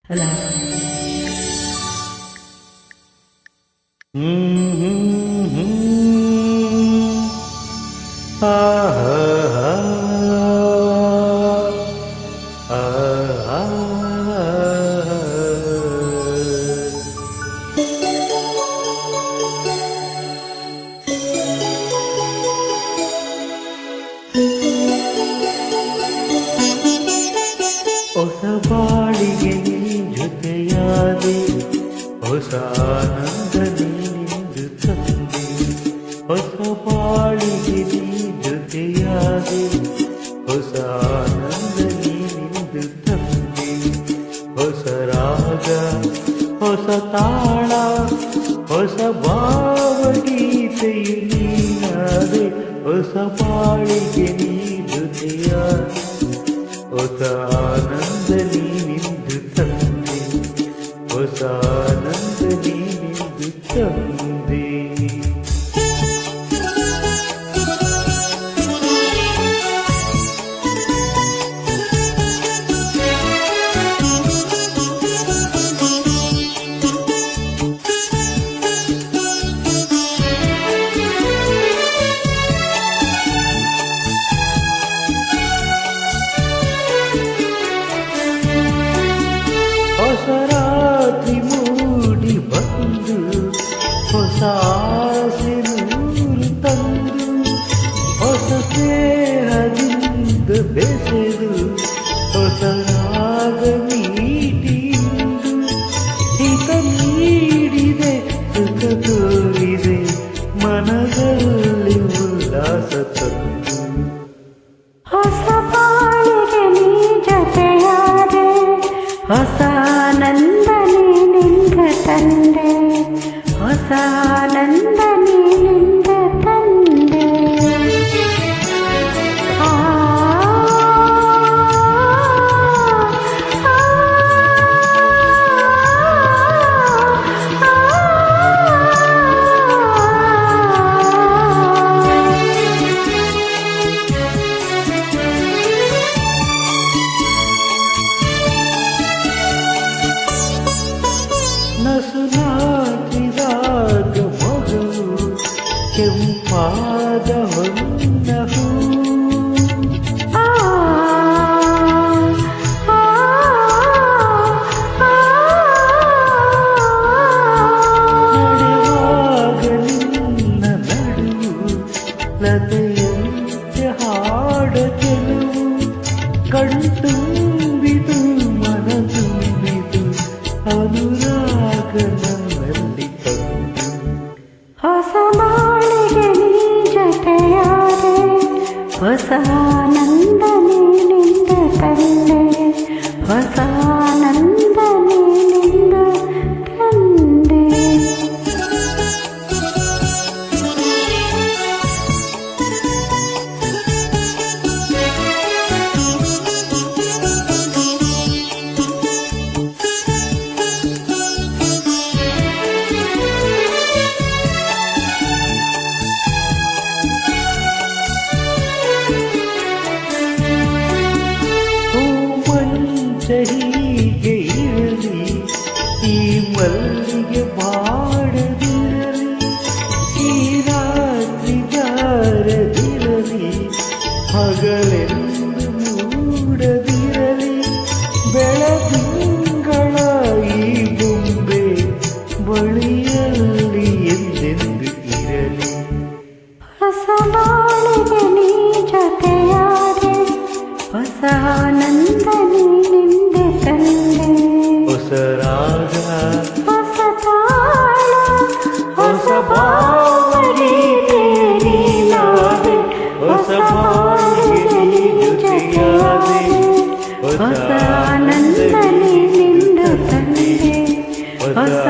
ಅಲ್ಲ ಹೊಸ ಬಾಳಿಗೆ ಜೊತೆಯಾದೆ ಹೊಸ ಆನಂದ ನೀನಿಂದು ತಂದೆ ಹೊಸ ಬಾಳಿಗೆ ಜೊತೆಯಾದೆ ಹೊಸ ಆನಂದ ನೀನಿಂದು ತಂದೆ ಹೊಸ ರಾಗ ಹೊಸ ತಾಳ ಹೊಸ ಭಾವಗೀತೆಯು ನೀನಾದೆ ಹೊಸ ಬಾಳಿಗೆ ನೀ ಜೊತೆಯಾದೆ ಹೊಸ ಆನಂದ ನೀನಿಂದು ತಂದೆ ಹೊಸ ಆನಂದ ನೀನಿಂದು ತಂದೆ ಹೊಸ ರಾತ್ರಿ ಮೂಡಿ ಬಂದು ಹೊಸ ಆಸೆ ನೂರು ತಂದು ಹೊಸ ಸ್ನೇಹದಿಂದ ಬೆಸೆದು ಹೊಸ ರಾಗ ಮೀಟಿಂದು ಹಿತ ನೀಡಿದೆ ಸುಖ ತೋರಿದೆ ಮನದಲ್ಲಿ ಉಲ್ಲಾಸ ತಂದು ಹೊಸ ಬಾಳಿಗೆ ನೀ ಜೊತೆಯಾದೆ ಹೊಸ ಆನಂದ ನೀನಿಂದ ತಂದೆ ಹೊಸ ಆನಂದ ನೀನಿಂದ ತಂದೆ ನಸುನಾಟಿದಾಗ ಮಗಳು ಕೆಂಪಾದ ಹೊನ್ನ ಹೂ ನಡೆವಾಗ ನಿನ್ನ ನಡುವು ಲತೆಯಂತೆ ಹಾಡ ಕೆಲವು ಕಣ್ತುಂಬಿದು ಮನ ತುಂಬಿದು ಅನುರಾಗ ನನ್ನಲ್ಲಿ ತಂದು ಹೊಸ ಬಾಳಿಗೆ ನೀ ಜೊತೆಯಾದೆ ಹೊಸ ಆನಂದ ನೀನಿಂದ ತಂದೆ ಹೊಸ ಆನಂದ ನೀನಿಂದ ತಂದೆ ಹೀಗೆ ಇರಲಿ ಈ ಮಲ್ಲಿಗೆ ಬಾಡದಿರಲಿ ಈ ರಾತ್ರಿ ಜಾರದಿರಲಿ ಹಗಲೆಂದು ಮೂಡದಿರಲಿ ಬೆಳದಿಂಗಳ ಈ ಬೊಂಬೆ ಬಳಿಯಲ್ಲಿ ಎಂದೆಂದು ಇರಲಿ ಹೊಸ ಬಾಳಿಗೆ ನೀ ಜೊತೆಯಾದೆ ಹೊಸ ಆನಂದ ನೀನಿಂದ ತಂದೆ ಹೊಸ ರಾಗ ಹೊಸ ತಾಳ ಹೊಸ ಭಾವಗೀತೆ ನೀನಾದೆ ಹೊಸ ಬಾಳಿಗೆ ನೀ ಜೊತೆಯಾದೆ ಹೊಸ ಆನಂದ ನೀನಿಂದ ತಂದೆ ಹೊಸ